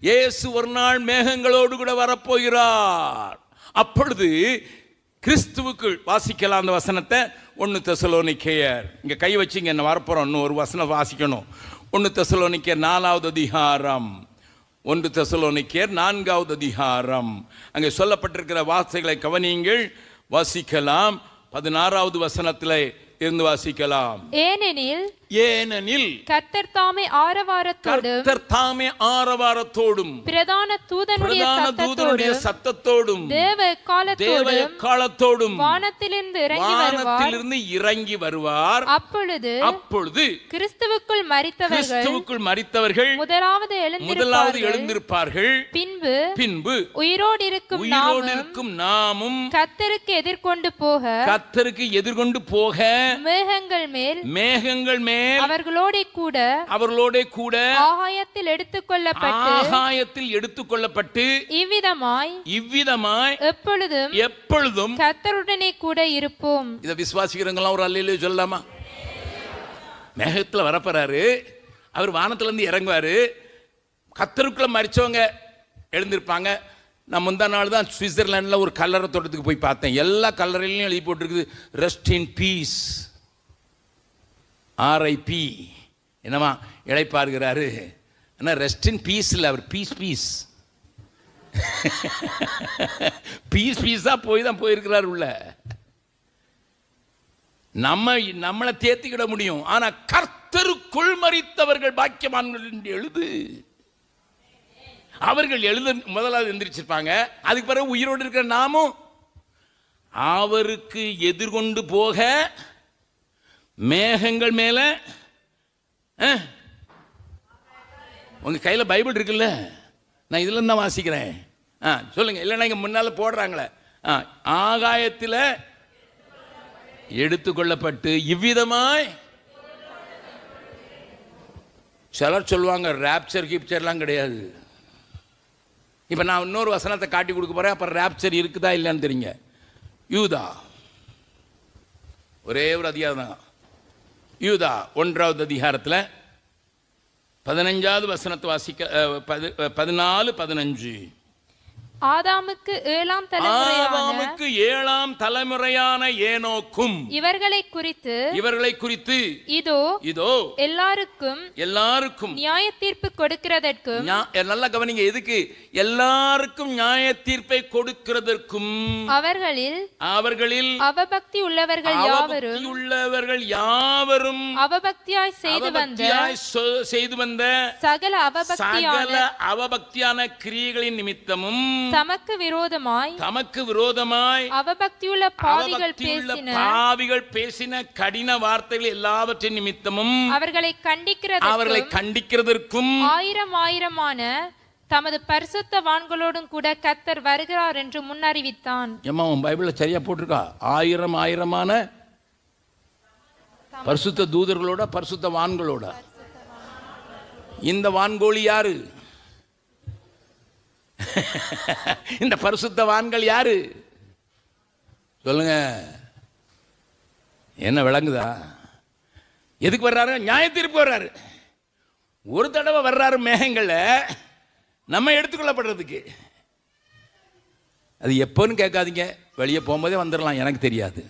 இயேசு ஒரு நாள் மேகங்களோடு கூட வரப்போகிறார். அப்பொழுது கிறிஸ்துவுக்குள் வாசிக்கலாம் அந்த வசனத்தை. 1 தெசலோனிக்கேயர், இங்கே கை வச்சு இங்கே என்ன வரப்போகிறோம், இன்னும் ஒரு வசனம் வாசிக்கணும். 1 தெசலோனிக்கேயர் 4வது அதிகாரம், 1 தெசலோனிக்கேயர் 4வது அதிகாரம். அங்கே சொல்லப்பட்டிருக்கிற வார்த்தைகளை கவனியுங்கள், வாசிக்கலாம். 16வது வசனத்தில் இருந்து வாசிக்கலாம். ஏனெனில் கர்த்தர் தாமே ஆரவாரத்தோடும் பிரதான தூதனுடைய சத்தத்தோடும் தேவ காலத்தோடும் வானத்திலிருந்து இறங்கி வருவார். அப்பொழுது கிறிஸ்துவுக்குள் மரித்தவர்கள் முதலாவது எழுந்திருப்பார்கள். பின்பு உயிரோடு இருக்கும் நாமும் கர்த்தருக்கு எதிர்கொண்டு போக மேகங்கள் மேல் அவர்களோட கூட ஆகாயத்தில் எடுத்துக்கொள்ளப்பட்டு இவ்விதமாய் எப்பொழுதும் கர்த்தருடனே கூட இருப்போம். இத விசுவாசிக்கிறவங்க ஒரு அல்லேலூயா சொல்லலாமா? மேகத்துல வரப்போறாரு, அவர் வானத்துல இருந்து இறங்குவாரு. கர்த்தருக்குள்ள மரிச்சவங்க எழுந்திருப்பாங்க. நான் முந்தா நாள் தான் சுவிட்சர்லாண்டில் ஒரு கல்லறை தோட்டத்துக்கு போய் பார்த்தேன். எல்லா கல்லறையிலையும் எழுதி போட்டிருக்குது ரெஸ்ட் இன் பீஸ், RIP. என்னமா இளைப்பாருகிறாரு. ஆனால் ரெஸ்ட் இன் பீஸ் இல்லை, அவர் பீஸ் பீஸாக போய் தான் போயிருக்கிறார் உள்ள. நம்மளை தேர்த்திக்கிட முடியும், ஆனால் கர்த்தருக்குள் மரித்தவர்கள் பாக்கியவான்கள் என்று எழுது. அவர்கள் முதலாவது எந்திரிச்சிருப்பாங்க. அதுக்கு பிறகு உயிரோடு இருக்கிற நாமும் அவருக்கு எதிர்கொண்டு போக மேகங்கள் மேல. உங்க கையில பைபிள் இருக்குல்ல, நான் இதுல தான் வாசிக்கிறேன். சொல்லுங்க, இல்லைன்னா இங்க முன்னால போடுறாங்களே, ஆகாயத்தில் எடுத்துக்கொள்ளப்பட்டு இவ்விதமாய். சிலர் சொல்லுவாங்க ராப்சர் கீப்சர்லாம் கிடையாது. இப்போ நான் இன்னொரு வசனத்தை காட்டி கொடுக்க போறேன், அப்புறம் ராப்சர் இருக்குதா இல்லைன்னு தெரியுங்க. யூதா ஒரே ஒரு அதிகாரம் தான். யூதா 1வது அதிகாரத்தில் 15வது வசனத்தை வாசிக்க. 14-15. ஆதாமுக்கு 7ஆம் தலைமுறையான ஏனோக்கும் இவர்களை குறித்து இதோ எல்லாருக்கும் நியாய தீர்ப்பு கொடுக்கிறதற்கும். நல்லா கவனிங்க, எதுக்கு எல்லாருக்கும் நியாய தீர்ப்பை கொடுக்கிறதற்கும் அவர்களில் அவபக்தி உள்ளவர்கள் யாவரும் அவபக்தியாய் செய்து வந்த சகல அவபக்தியான கிரியைகளின் நிமித்தமும் தமக்கு விரோதமாய் அவபக்தியுள்ள பாவிகள் பேசின கடின வார்த்தைகள் எல்லாவற்றின் நிமித்தமும் அவர்களை கண்டிக்கிறதற்கும் ஆயிரமான தமது பரிசுத்தவான்களோடும் கூட கர்த்தர் வருகிறார் என்று முன்னறிவித்தான். உன் பைபிள்ல சரியா போட்டிருக்கா? ஆயிரமான பரிசுத்த தூதர்களோட பரிசுத்தவான்களோட. இந்த வான்கோழி யாரு? இந்த பரிசுத்தவான்கள் யாரு சொல்லுங்க. என்ன விளங்குதா? எதுக்கு வர்றாரு? நியாய தீர்ப்பு வர்றாரு. ஒரு தடவை வர்றாரு மேகங்கள்ல நம்ம எடுத்துக்கொள்ளப்படுறதுக்கு. அது எப்போன்னு கேட்காதீங்க, வெளியே போகும்போதே வந்துடலாம், எனக்கு தெரியாது.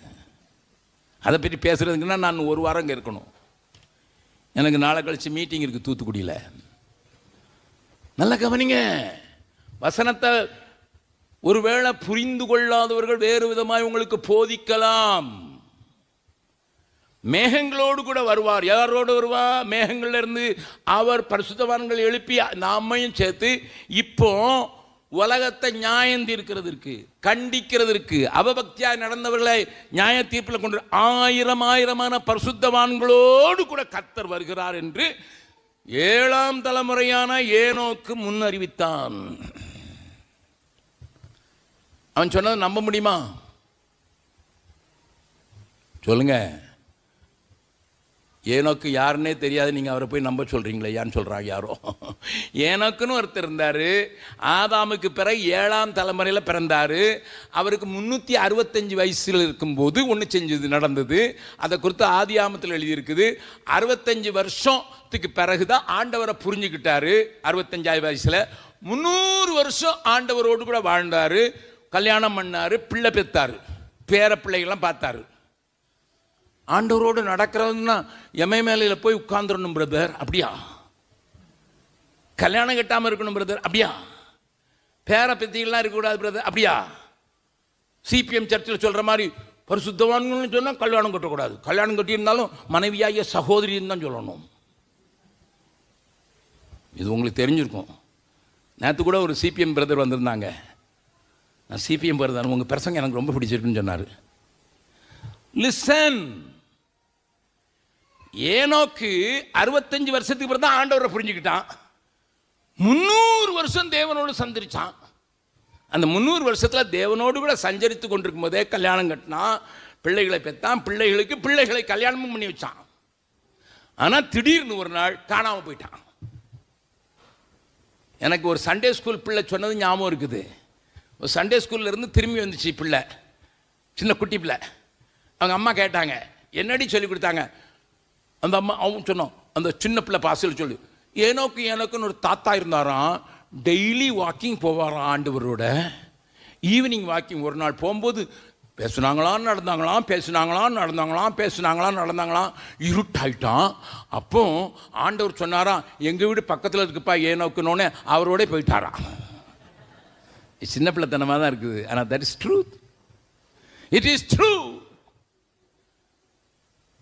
அதை பற்றி பேசுறதுக்குன்னா நான் ஒரு வாரம் இங்கே இருக்கணும். எனக்கு நாளை கழிச்சு மீட்டிங் இருக்கு தூத்துக்குடியில். நல்லா கவனிங்க, வசனத்தை ஒருவேளை புரிந்து கொள்ளாதவர்கள் வேறு விதமாய் உங்களுக்கு போதிக்கலாம். மேகங்களோடு கூட வருவார். யாரோடு வருவார்? மேகங்கள்ல இருந்து அவர் பரிசுத்தவான்கள் எழுப்பி நாமையும் சேர்த்து இப்போ உலகத்தை நியாயம் தீர்க்கிறதற்கு, கண்டிக்கிறதற்கு, அவபக்தியாய் நடந்தவர்களை நியாய தீர்ப்பில் கொண்டு ஆயிரமான பரிசுத்தவான்களோடு கூட கர்த்தர் வருகிறார் என்று 7ஆம் தலைமுறையான ஏனோக்கு முன்னறிவித்தான். அவன் சொன்னதை நம்ப முடியுமா? சொல்லுங்க. ஏனோக்கு யாருன்னே தெரியாது, நீங்கள் அவரை போய் நம்ப சொல்கிறீங்களே ஏன்னு சொல்கிறாங்க யாரோ. ஏனோக்குன்னு ஒருத்தர் இருந்தார், ஆதாமுக்கு பிறகு 7ஆம் தலைமுறையில் பிறந்தார். அவருக்கு 365 வயசில் இருக்கும்போது ஒன்று செஞ்சது நடந்தது. அதை குறித்து ஆதியாமத்தில் எழுதியிருக்குது. 65 வருஷத்துக்கு பிறகு தான் ஆண்டவரை புரிஞ்சுக்கிட்டாரு. 65 வயசில் 300 வருஷம் ஆண்டவரோடு கூட வாழ்ந்தார், கல்யாணம் பண்ணார், பிள்ளை பெற்றார், பேர பிள்ளைகள்லாம் பார்த்தாரு. ஆண்டவரோடு நடக்கிறதுன்னா எமயமேலையில் போய் உட்கார்ந்துடணும் பிரதர், அப்படியா? கல்யாணம் கட்டாமல் இருக்கணும் பிரதர், அப்படியா? பேர பெத்திகள்லாம் இருக்கக்கூடாது பிரதர், அப்படியா? சிபிஎம் சர்ச்சில் சொல்கிற மாதிரி பரிசுத்தவான்கள்னு சொன்னால் கல்யாணம் கட்டக்கூடாது, கல்யாணம் கட்டியிருந்தாலும் மனைவியாகிய சகோதரின்னு தான் சொல்லணும். இது உங்களுக்கு தெரிஞ்சிருக்கும். நேற்று கூட ஒரு சிபிஎம் பிரதர் வந்திருந்தாங்க. நான் சிபிஎம் பிரதர், உங்கள் பிரசங்க எனக்கு ரொம்ப பிடிச்சிருக்குன்னு சொன்னார். லிசன், ஏனோக்கு 65 வருஷத்துக்கு பிறகு தான் ஆண்டவரை புரிஞ்சுக்கிட்டான். 300 வருஷம் தேவனோடு சஞ்சரிச்சான். அந்த 300 வருஷத்தில் தேவனோடு கூட சஞ்சரித்து கொண்டிருக்கும் போதே கல்யாணம் கட்டினான், பிள்ளைகளை பெற்றான், பிள்ளைகளுக்கு பிள்ளைகளை கல்யாணமும் பண்ணி வச்சான். ஆனால் திடீர்னு ஒரு நாள் காணாமல் போயிட்டான். எனக்கு ஒரு சண்டே ஸ்கூல் பிள்ளை சொன்னது ஞாபகம் இருக்குது. ஒரு சண்டே ஸ்கூல்ல இருந்து திரும்பி வந்துச்சு பிள்ளை, சின்ன குட்டி பிள்ளை. அவங்க அம்மா கேட்டாங்க, என்னடி சொல்லி கொடுத்தாங்க? அந்த அம்மா அவங்க சொன்னோம், அந்த சின்ன பிள்ளை பாசல் சொல்லு, எனக்குன்னு ஒரு தாத்தா இருந்தாராம், டெய்லி வாக்கிங் போவாராம் ஆண்டவரோட. ஈவினிங் வாக்கிங் ஒரு நாள் போகும்போது பேசுனாங்களாம் நடந்தாங்களாம், இருட்டாயிட்டான். அப்போ ஆண்டவர் சொன்னாராம், எங்கள் வீடு பக்கத்தில் இருக்குப்பா ஏனோக்குன்னொன்னே அவரோட போயிட்டாராம். சின்ன பிள்ளைத்தனமாக தான் இருக்குது, ஆனால் that is truth. It is true.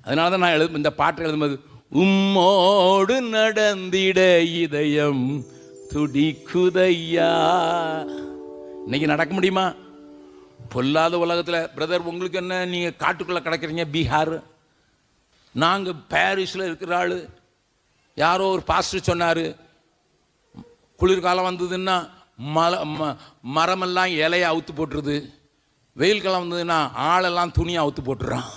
அதனால தான் நான் இந்த பாட்டு எழுதும்போது, உம்மோடு நடந்திட இதயம் துடிக்குதையா. இன்னைக்கு நடக்க முடியுமா? பொல்லாத உலகத்தில் பிரதர், உங்களுக்கு என்ன, நீங்கள் காட்டுக்குள்ளே கிடக்கிறீங்க பீகார், நாங்கள் பாரிஸில் இருக்கிற ஆள். யாரோ ஒரு பாஸ்டர் சொன்னார், குளிர்காலம் வந்ததுன்னா மரமெல்லாம் இலையை அவுத்து போட்டுருது, வெயில் காலம் வந்ததுன்னா ஆளெல்லாம் துணியை அவுத்து போட்டுறான்.